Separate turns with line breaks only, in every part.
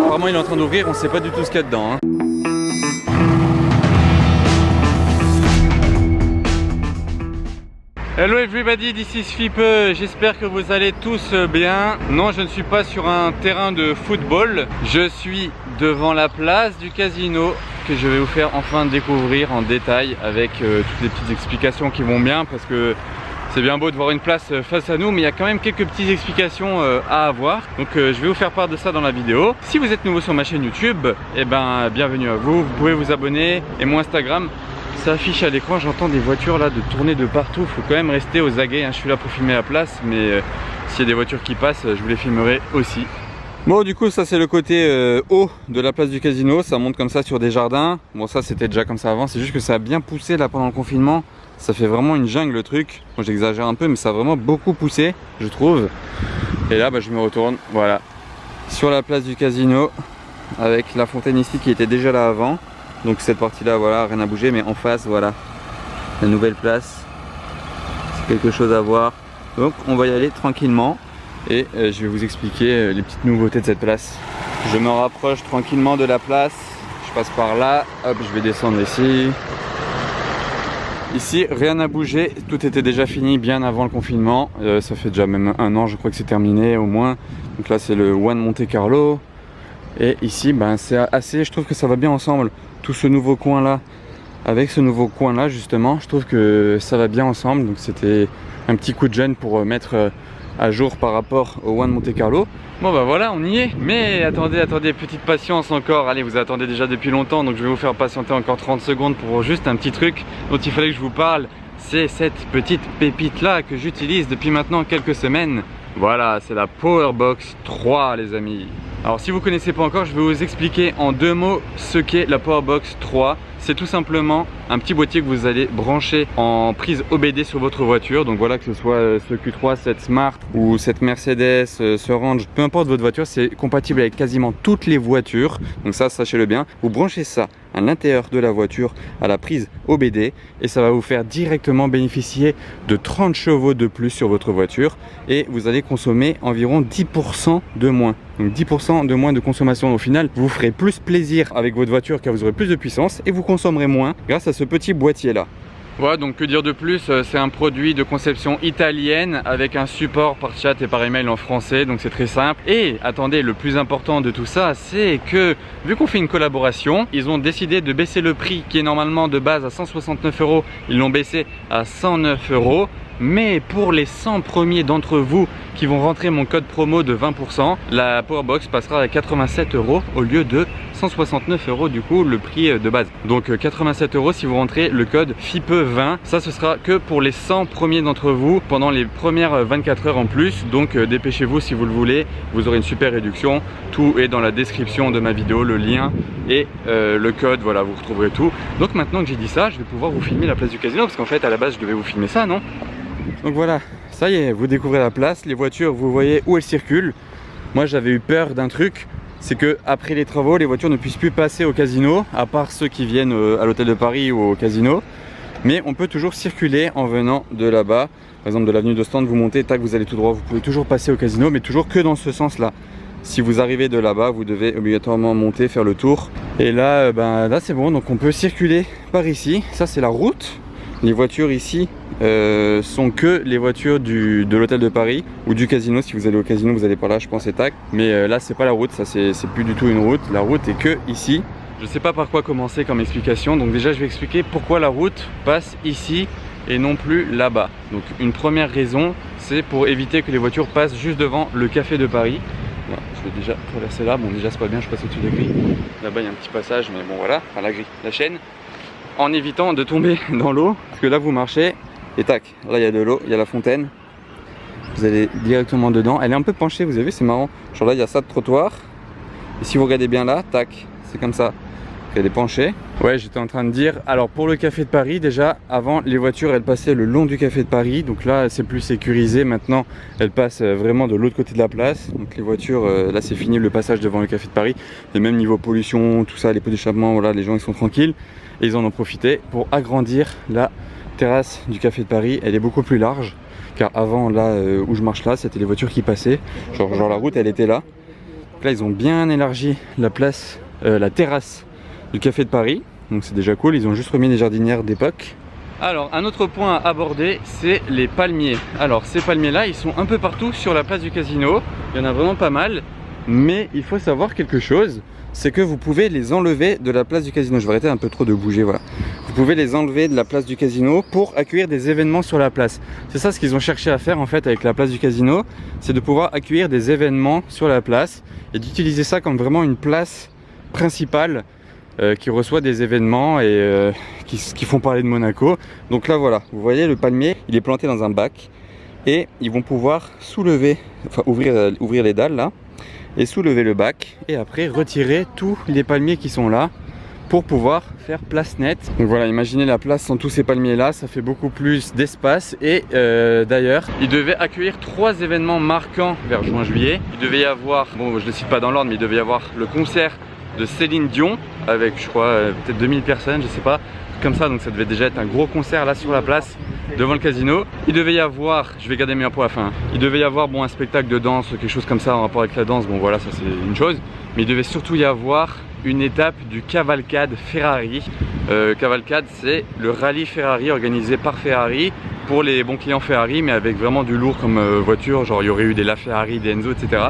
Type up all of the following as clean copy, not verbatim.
Apparemment il est en train d'ouvrir, on sait pas du tout ce qu'il y a dedans. Hello everybody, this is Fipe, j'espère que vous allez tous bien. Non, je ne suis pas sur un terrain de football, je suis devant la place du casino que je vais vous faire enfin découvrir en détail avec toutes les petites explications qui vont bien, parce que c'est bien beau de voir une place face à nous, mais il y a quand même quelques petites explications à avoir. Donc je vais vous faire part de ça dans la vidéo. Si vous êtes nouveau sur ma chaîne YouTube, eh ben bienvenue à vous. Vous pouvez vous abonner et mon Instagram s'affiche à l'écran. J'entends des voitures là de tourner de partout. Faut quand même rester aux aguets, hein. Je suis là pour filmer la place, mais s'il y a des voitures qui passent, je vous les filmerai aussi. Bon, du coup ça c'est le côté haut de la place du casino. Ça monte comme ça sur des jardins. Bon, ça c'était déjà comme ça avant, c'est juste que ça a bien poussé là pendant le confinement. Ça fait vraiment une jungle le truc. Bon, j'exagère un peu, mais ça a vraiment beaucoup poussé, je trouve. Et là je me retourne, voilà, sur la place du casino, avec la fontaine ici qui était déjà là avant. Donc cette partie là, voilà, rien à bouger, mais en face, voilà, la nouvelle place. C'est quelque chose à voir. Donc on va y aller tranquillement et je vais vous expliquer les petites nouveautés de cette place. Je me rapproche tranquillement de la place. Je passe par là, hop, je vais descendre ici. Ici, rien n'a bougé, tout était déjà fini bien avant le confinement. Ça fait déjà même un an, je crois que c'est terminé au moins. Donc là, c'est le One Monte Carlo. Et ici, ben, c'est assez, je trouve que ça va bien ensemble. Tout ce nouveau coin là, avec ce nouveau coin là, justement, je trouve que ça va bien ensemble. Donc c'était un petit coup de jeune pour mettre à jour par rapport au One Monte Carlo. Bon bah voilà, on y est. Mais attendez, petite patience encore. Allez, vous attendez déjà depuis longtemps, donc je vais vous faire patienter encore 30 secondes pour juste un petit truc dont il fallait que je vous parle. C'est cette petite pépite là que j'utilise depuis maintenant quelques semaines. Voilà, c'est la Powerbox 3 les amis. Alors si vous ne connaissez pas encore, je vais vous expliquer en 2 mots ce qu'est la Powerbox 3. C'est tout simplement un petit boîtier que vous allez brancher en prise OBD sur votre voiture. Donc voilà, que ce soit ce Q3, cette Smart ou cette Mercedes, ce Range, peu importe votre voiture, c'est compatible avec quasiment toutes les voitures. Donc ça, sachez-le bien. Vous branchez ça à l'intérieur de la voiture à la prise OBD et ça va vous faire directement bénéficier de 30 chevaux de plus sur votre voiture et vous allez consommer environ 10% de moins. Donc 10% de moins de consommation. Au final, vous ferez plus plaisir avec votre voiture car vous aurez plus de puissance et vous consommerez moins grâce à ce petit boîtier là. Voilà, donc que dire de plus, c'est un produit de conception italienne avec un support par chat et par email en français, donc c'est très simple. Et attendez, le plus important de tout ça, c'est que vu qu'on fait une collaboration, ils ont décidé de baisser le prix qui est normalement de base à 169 €, ils l'ont baissé à 109 €. Mais pour les 100 premiers d'entre vous qui vont rentrer mon code promo de 20%, la Powerbox passera à 87 € au lieu de 169 € du coup le prix de base. Donc 87 € si vous rentrez le code FIPE20. Ça ce sera que pour les 100 premiers d'entre vous pendant les premières 24 heures en plus. Donc dépêchez-vous si vous le voulez, vous aurez une super réduction. Tout est dans la description de ma vidéo, le lien et le code, voilà, vous retrouverez tout. Donc maintenant que j'ai dit ça, je vais pouvoir vous filmer la place du casino parce qu'en fait à la base je devais vous filmer ça, non? Donc voilà, ça y est, vous découvrez la place, les voitures, vous voyez où elles circulent. Moi j'avais eu peur d'un truc, c'est que après les travaux, les voitures ne puissent plus passer au casino, à part ceux qui viennent à l'hôtel de Paris ou au casino. Mais on peut toujours circuler en venant de là-bas. Par exemple de l'avenue d'Ostende, vous montez, tac, vous allez tout droit, vous pouvez toujours passer au casino, mais toujours que dans ce sens-là. Si vous arrivez de là-bas, vous devez obligatoirement monter, faire le tour. Et là, là c'est bon, donc on peut circuler par ici. Ça c'est la route. Les voitures ici sont que les voitures de l'hôtel de Paris ou du casino. Si vous allez au casino, vous allez par là, je pense, et tac. Mais là, c'est pas la route, ça c'est plus du tout une route. La route est que ici. Je sais pas par quoi commencer comme explication. Donc déjà, je vais expliquer pourquoi la route passe ici et non plus là-bas. Donc une première raison, c'est pour éviter que les voitures passent juste devant le café de Paris. Là, je vais déjà traverser là. Bon, déjà, c'est pas bien, je passe au-dessus des grilles. Là-bas, il y a un petit passage, mais bon, voilà, enfin la grille, la chaîne. En évitant de tomber dans l'eau, parce que là vous marchez et tac, là il y a de l'eau, il y a la fontaine, vous allez directement dedans. Elle est un peu penchée, vous avez vu, c'est marrant, genre là il y a ça de trottoir et si vous regardez bien là, tac, c'est comme ça, elle est penchée. Ouais, j'étais en train de dire, alors pour le café de Paris, déjà avant les voitures elles passaient le long du café de Paris, donc là c'est plus sécurisé. Maintenant elles passent vraiment de l'autre côté de la place, donc les voitures, là c'est fini le passage devant le café de Paris. Et même niveau pollution, tout ça, les pots d'échappement, voilà, les gens ils sont tranquilles. Et ils en ont profité pour agrandir la terrasse du café de Paris. Elle est beaucoup plus large. car avant là où je marche là, c'était les voitures qui passaient, genre la route elle était là. Donc là ils ont bien élargi la place, la terrasse du Café de Paris, donc c'est déjà cool, ils ont juste remis les jardinières d'époque. Alors un autre point à aborder, c'est les palmiers. Alors ces palmiers là, ils sont un peu partout sur la place du Casino, il y en a vraiment pas mal, mais il faut savoir quelque chose, c'est que vous pouvez les enlever de la place du Casino. Je vais arrêter un peu trop de bouger, voilà. Vous pouvez les enlever de la place du Casino pour accueillir des événements sur la place. C'est ça ce qu'ils ont cherché à faire en fait avec la place du Casino, c'est de pouvoir accueillir des événements sur la place et d'utiliser ça comme vraiment une place principale qui reçoit des événements et qui font parler de Monaco. Donc là voilà, vous voyez le palmier, il est planté dans un bac et ils vont pouvoir soulever, enfin ouvrir les dalles là et soulever le bac et après retirer tous les palmiers qui sont là pour pouvoir faire place nette. Donc voilà, imaginez la place sans tous ces palmiers là, ça fait beaucoup plus d'espace et d'ailleurs ils devaient accueillir 3 événements marquants vers juin-juillet. Il devait y avoir, bon je ne le cite pas dans l'ordre, mais il devait y avoir le concert de Céline Dion avec je crois peut-être 2000 personnes, je sais pas, comme ça, donc ça devait déjà être un gros concert là sur la place devant le Casino. Il devait y avoir, je vais garder mes pour la fin, il devait y avoir bon un spectacle de danse, quelque chose comme ça en rapport avec la danse, bon voilà ça c'est une chose, mais il devait surtout y avoir une étape du Cavalcade Ferrari. Cavalcade c'est le rallye Ferrari organisé par Ferrari pour les bons clients Ferrari, mais avec vraiment du lourd comme voiture, genre il y aurait eu des LaFerrari, des Enzo, etc.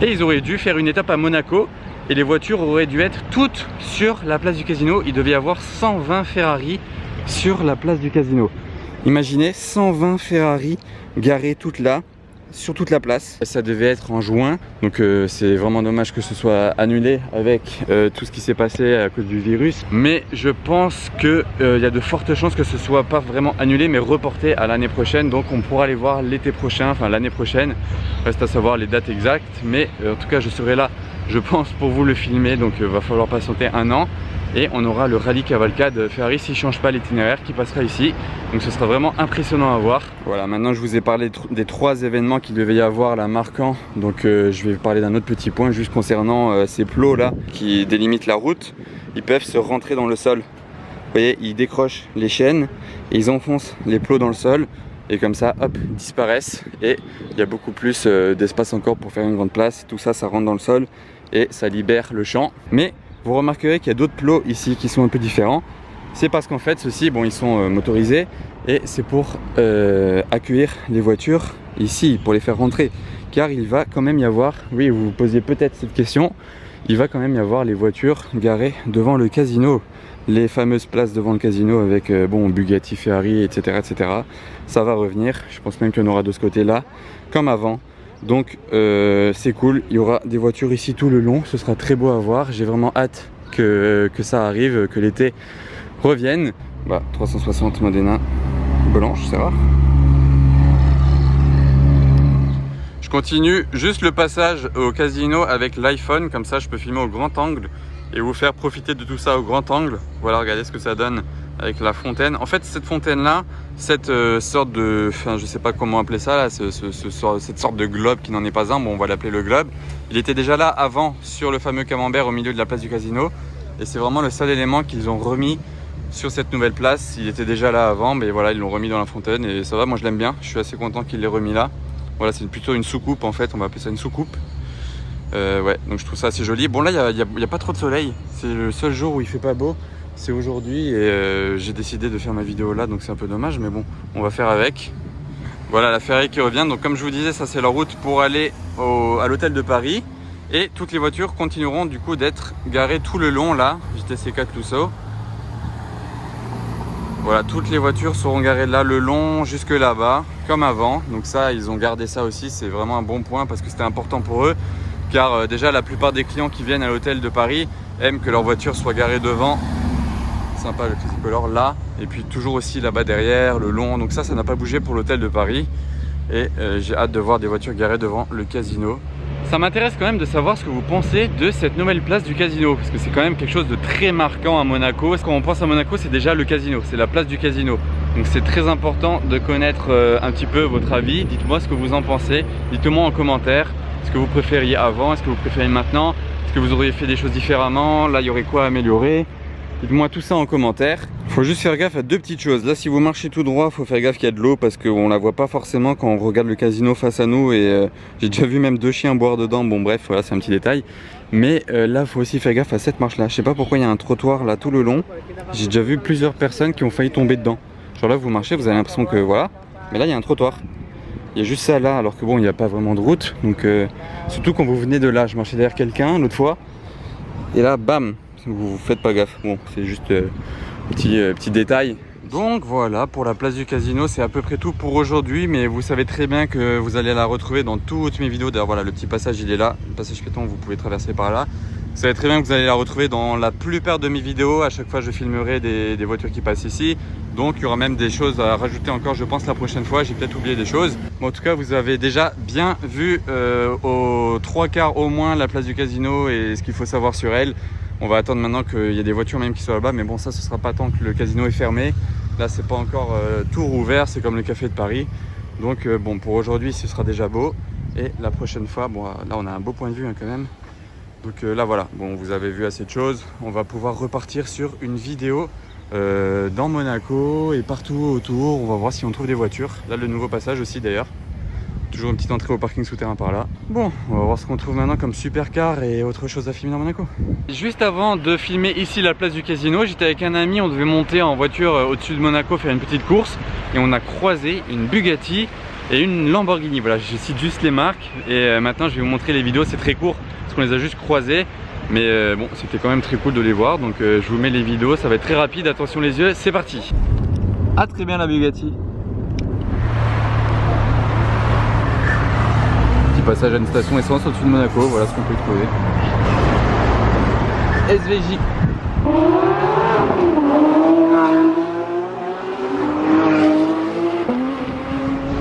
Et ils auraient dû faire une étape à Monaco et les voitures auraient dû être toutes sur la place du Casino. Il devait y avoir 120 Ferrari sur la place du Casino. Imaginez 120 Ferrari garées toutes là, sur toute la place. Ça devait être en juin, donc c'est vraiment dommage que ce soit annulé avec tout ce qui s'est passé à cause du virus. Mais je pense qu'il y a de fortes chances que ce soit pas vraiment annulé, mais reporté à l'année prochaine. Donc on pourra les voir l'été prochain, enfin l'année prochaine. Reste à savoir les dates exactes, mais en tout cas je serai là, je pense, pour vous le filmer. Donc va falloir patienter un an. Et on aura le rallye Cavalcade Ferrari s'il ne change pas l'itinéraire qui passera ici. Donc ce sera vraiment impressionnant à voir. Voilà, maintenant je vous ai parlé des 3 événements qu'il devait y avoir là marquants. Donc je vais parler d'un autre petit point juste concernant ces plots là qui délimitent la route. Ils peuvent se rentrer dans le sol. Vous voyez, ils décrochent les chaînes et ils enfoncent les plots dans le sol. Et comme ça, hop, disparaissent. Et il y a beaucoup plus d'espace encore pour faire une grande place. Tout ça, ça rentre dans le sol et ça libère le champ. Mais vous remarquerez qu'il y a d'autres plots ici qui sont un peu différents. C'est parce qu'en fait ceux-ci, bon, ils sont motorisés et c'est pour accueillir les voitures ici, pour les faire rentrer. Car il va quand même y avoir, oui vous vous posiez peut-être cette question, il va quand même y avoir les voitures garées devant le Casino. Les fameuses places devant le Casino avec bon, Bugatti, Ferrari, etc., etc. Ça va revenir, je pense même qu'il y en aura de ce côté-là, comme avant. Donc c'est cool, il y aura des voitures ici tout le long, ce sera très beau à voir. J'ai vraiment hâte que ça arrive, que l'été revienne. Bah 360 Modena blanche, c'est rare. Je continue juste le passage au Casino avec l'iPhone, comme ça je peux filmer au grand angle et vous faire profiter de tout ça au grand angle. Voilà, regardez ce que ça donne avec la fontaine. En fait cette fontaine là, cette sorte de, enfin je sais pas comment appeler ça là, cette sorte de globe qui n'en est pas un, bon on va l'appeler le globe. Il était déjà là avant sur le fameux camembert au milieu de la place du Casino et c'est vraiment le seul élément qu'ils ont remis sur cette nouvelle place. Il était déjà là avant, mais voilà, ils l'ont remis dans la fontaine et ça va, moi je l'aime bien, je suis assez content qu'il l'ait remis là. Voilà, c'est plutôt une soucoupe en fait, on va appeler ça une soucoupe. Ouais, donc je trouve ça assez joli. Bon là il y a pas trop de soleil, c'est le seul jour où il fait pas beau, c'est aujourd'hui et j'ai décidé de faire ma vidéo là, donc c'est un peu dommage, mais bon, on va faire avec. Voilà la Ferrari qui revient, donc comme je vous disais, ça c'est la route pour aller à l'hôtel de Paris et toutes les voitures continueront du coup d'être garées tout le long là, JTC4 Clouseau. Voilà, toutes les voitures seront garées là le long jusque là-bas comme avant, donc ça ils ont gardé ça aussi, c'est vraiment un bon point parce que c'était important pour eux. Car déjà la plupart des clients qui viennent à l'hôtel de Paris aiment que leur voiture soit garée devant, sympa le tricolore là, et puis toujours aussi là-bas derrière, le long, donc ça n'a pas bougé pour l'hôtel de Paris. Et j'ai hâte de voir des voitures garées devant le Casino. Ça m'intéresse quand même de savoir ce que vous pensez de cette nouvelle place du Casino, parce que c'est quand même quelque chose de très marquant à Monaco. Parce qu'on pense à Monaco, c'est déjà le Casino, c'est la place du Casino. Donc c'est très important de connaître un petit peu votre avis. Dites-moi ce que vous en pensez, dites-moi en commentaire. Est-ce que vous préfériez avant? Est-ce que vous préférez maintenant? Est-ce que vous auriez fait des choses différemment? Là, il y aurait quoi à améliorer? Dites-moi tout ça en commentaire. Faut juste faire gaffe à deux petites choses. Là, si vous marchez tout droit, faut faire gaffe qu'il y a de l'eau parce qu'on la voit pas forcément quand on regarde le casino face à nous. Et j'ai déjà vu même 2 chiens boire dedans. Bon, bref, voilà, c'est un petit détail. Mais là, faut aussi faire gaffe à cette marche-là. Je sais pas pourquoi il y a un trottoir là tout le long. J'ai déjà vu plusieurs personnes qui ont failli tomber dedans. Genre là, vous marchez, vous avez l'impression que voilà. Mais là, il y a un trottoir. Il y a juste ça là, alors que bon, il n'y a pas vraiment de route. Donc, surtout quand vous venez de là, je marchais derrière quelqu'un l'autre fois. Et là, bam, vous faites pas gaffe. Bon, c'est juste petit détail. Donc voilà, pour la place du casino, c'est à peu près tout pour aujourd'hui. Mais vous savez très bien que vous allez la retrouver dans toutes mes vidéos. D'ailleurs, voilà, le petit passage, il est là. Le passage piéton, vous pouvez traverser par là. Vous savez très bien que vous allez la retrouver dans la plupart de mes vidéos. À chaque fois, je filmerai des voitures qui passent ici. Donc, il y aura même des choses à rajouter encore, je pense, la prochaine fois. J'ai peut-être oublié des choses. Mais en tout cas, vous avez déjà bien vu aux 3/4 au moins la place du casino et ce qu'il faut savoir sur elle. On va attendre maintenant qu'il y ait des voitures même qui soient là-bas. Mais bon, ça, ce sera pas tant que le casino est fermé. Là, c'est pas encore tout rouvert. C'est comme le café de Paris. Donc, bon, pour aujourd'hui, ce sera déjà beau. Et la prochaine fois, bon, là, on a un beau point de vue hein, quand même. Donc là voilà, bon vous avez vu assez de choses, on va pouvoir repartir sur une vidéo dans Monaco et partout autour, on va voir si on trouve des voitures. Là le nouveau passage aussi d'ailleurs, toujours une petite entrée au parking souterrain par là. Bon, on va voir ce qu'on trouve maintenant comme supercar et autre chose à filmer dans Monaco. Juste avant de filmer ici la place du casino, j'étais avec un ami, on devait monter en voiture au-dessus de Monaco faire une petite course et on a croisé une Bugatti et une Lamborghini. Voilà, je cite juste les marques et maintenant je vais vous montrer les vidéos, c'est très court. On les a juste croisés, mais bon c'était quand même très cool de les voir, donc je vous mets les vidéos, ça va être très rapide, attention les yeux, c'est parti. Ah très bien la Bugatti. Petit passage à une station essence au-dessus de Monaco, voilà ce qu'on peut y trouver. SVJ.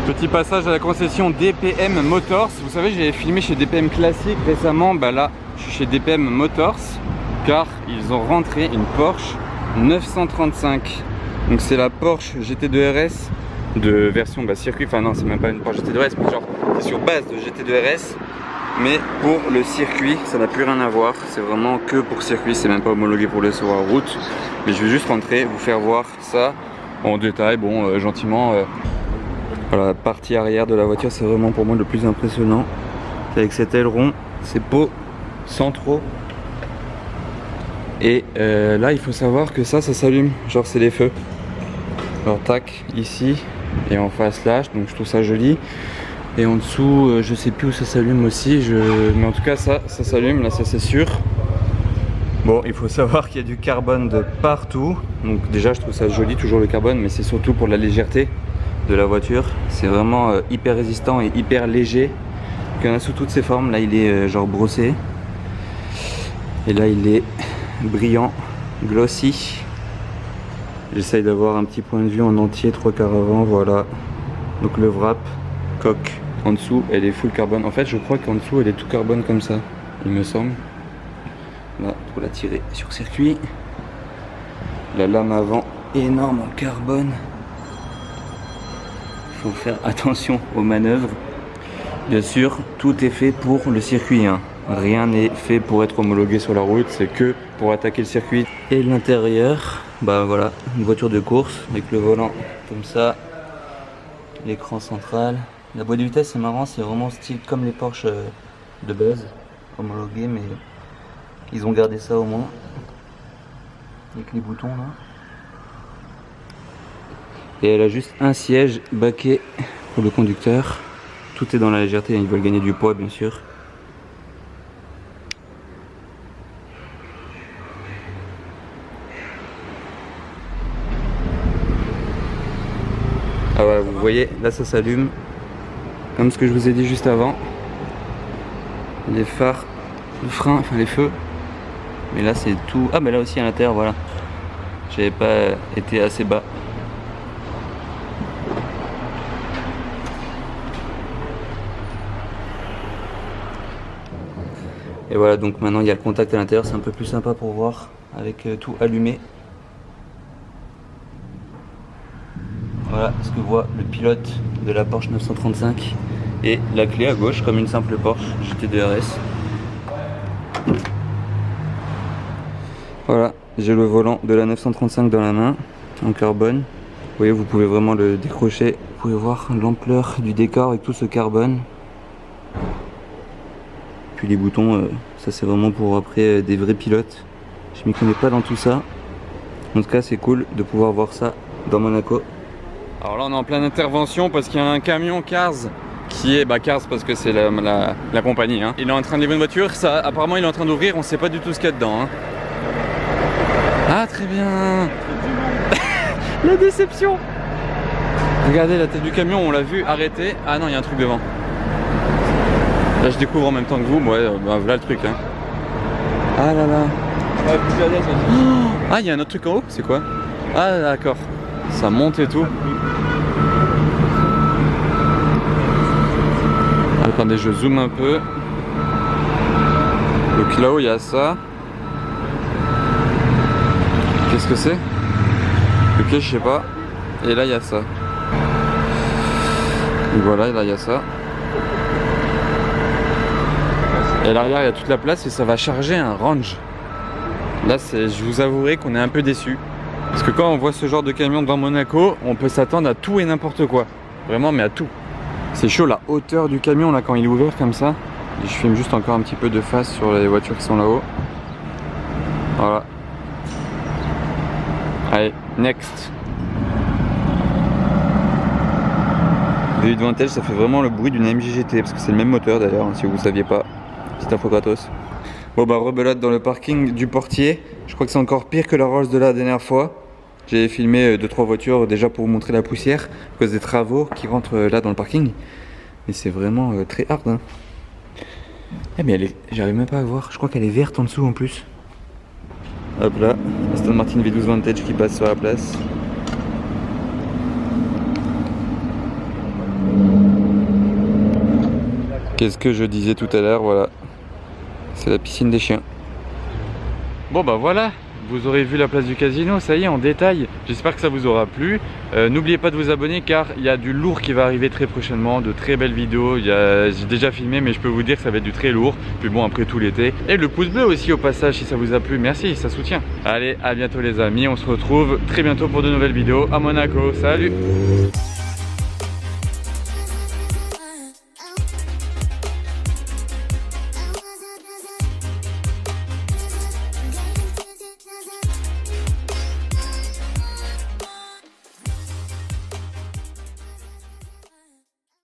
Petit passage à la concession DPM Motors. Vous savez, j'avais filmé chez DPM Classique récemment. Bah là, je suis chez DPM Motors car ils ont rentré une Porsche 935. Donc c'est la Porsche GT2 RS de version circuit. Enfin non, c'est même pas une Porsche GT2 RS, mais genre c'est sur base de GT2 RS. Mais pour le circuit, ça n'a plus rien à voir. C'est vraiment que pour circuit. C'est même pas homologué pour le saut en route. Mais je vais juste rentrer, vous faire voir ça en détail. Bon, gentiment. Voilà, la partie arrière de la voiture, c'est vraiment pour moi le plus impressionnant. Avec cet aileron, ces pots centraux. Et là, il faut savoir que ça s'allume. Genre, c'est les feux. Alors, tac, ici et en face là. Donc, je trouve ça joli. Et en dessous, je sais plus où ça s'allume aussi. Mais en tout cas, ça s'allume. Là, ça c'est sûr. Bon, il faut savoir qu'il y a du carbone de partout. Donc, déjà, je trouve ça joli, toujours le carbone. Mais c'est surtout pour la légèreté de la voiture, c'est vraiment hyper résistant et hyper léger. Il y en a sous toutes ses formes. Là il est genre brossé et là il est brillant, glossy. J'essaye d'avoir un petit point de vue en entier, 3/4 avant, voilà. Donc le wrap, coque en dessous, elle est full carbone. En fait je crois qu'en dessous elle est tout carbone comme ça, il me semble. Là pour la tirer sur circuit. La lame avant énorme en carbone. Faut faire attention aux manœuvres. Bien sûr, tout est fait pour le circuit. Hein. Rien n'est fait pour être homologué sur la route. C'est que pour attaquer le circuit. Et l'intérieur, bah voilà, une voiture de course avec le volant comme ça, l'écran central. La boîte de vitesse, c'est marrant, c'est vraiment style comme les Porsche de base, homologués, mais ils ont gardé ça au moins. Avec les boutons là. Et elle a juste un siège baquet pour le conducteur. Tout est dans la légèreté, ils veulent gagner du poids bien sûr. Ah ouais, vous voyez, là ça s'allume. Comme ce que je vous ai dit juste avant. Les phares, le frein, enfin les feux. Mais là c'est tout. Ah mais là aussi à l'intérieur, voilà. J'avais pas été assez bas. Et voilà, donc maintenant il y a le contact à l'intérieur, c'est un peu plus sympa pour voir avec tout allumé. Voilà ce que voit le pilote de la Porsche 935 et la clé à gauche comme une simple Porsche GT2 RS. Voilà, j'ai le volant de la 935 dans la main. en carbone. Vous voyez, vous pouvez vraiment le décrocher. Vous pouvez voir l'ampleur du décor avec tout ce carbone. Puis les boutons, ça c'est vraiment pour après des vrais pilotes. Je m'y connais pas dans tout ça. En tout cas, c'est cool de pouvoir voir ça dans Monaco. Alors là, on est en pleine intervention parce qu'il y a un camion Cars qui est, Cars parce que c'est la compagnie. Hein. Il est en train de livrer une voiture. Ça, apparemment, il est en train d'ouvrir. On sait pas du tout ce qu'il y a dedans. Hein. Ah, très bien. La déception. Regardez la tête du camion. On l'a vu arrêter. Ah non, il y a un truc devant. Là, je découvre en même temps que vous. Ouais, voilà le truc. Hein. Ah là là. Ah, il y a un autre truc en haut, c'est quoi? Ah d'accord, ça monte et tout. Attendez, je zoome un peu. Donc là-haut, il y a ça. Qu'est-ce que c'est? Ok, je sais pas. Et là, il y a ça. Et voilà, et là, il y a ça. Et à l'arrière, il y a toute la place et ça va charger un range. Là, je vous avouerai qu'on est un peu déçus. Parce que quand on voit ce genre de camion dans Monaco, on peut s'attendre à tout et n'importe quoi. Vraiment, mais à tout. C'est chaud la hauteur du camion là quand il est ouvert comme ça. Et je filme juste encore un petit peu de face sur les voitures qui sont là-haut. Voilà. Allez, next. V8 Vantage, ça fait vraiment le bruit d'une AMG GT. Parce que c'est le même moteur d'ailleurs, si vous ne saviez pas. Petite info gratos. Bon rebelote dans le parking du portier. Je crois que c'est encore pire que la Rolls de la dernière fois. J'ai filmé 2-3 voitures déjà pour vous montrer la poussière à cause des travaux qui rentrent là dans le parking. Et c'est vraiment très hard. Hein. Eh mais j'arrive même pas à voir. Je crois qu'elle est verte en dessous en plus. Hop là, Aston Martin V12 Vantage qui passe sur la place. Qu'est-ce que je disais tout à l'heure, voilà. C'est la piscine des chiens. Bon voilà, vous aurez vu la place du casino, ça y est, en détail. J'espère que ça vous aura plu. N'oubliez pas de vous abonner car il y a du lourd qui va arriver très prochainement, de très belles vidéos. J'ai déjà filmé mais je peux vous dire que ça va être du très lourd. Puis bon, après tout l'été. Et le pouce bleu aussi au passage si ça vous a plu, merci, ça soutient. Allez, à bientôt les amis, on se retrouve très bientôt pour de nouvelles vidéos à Monaco. Salut!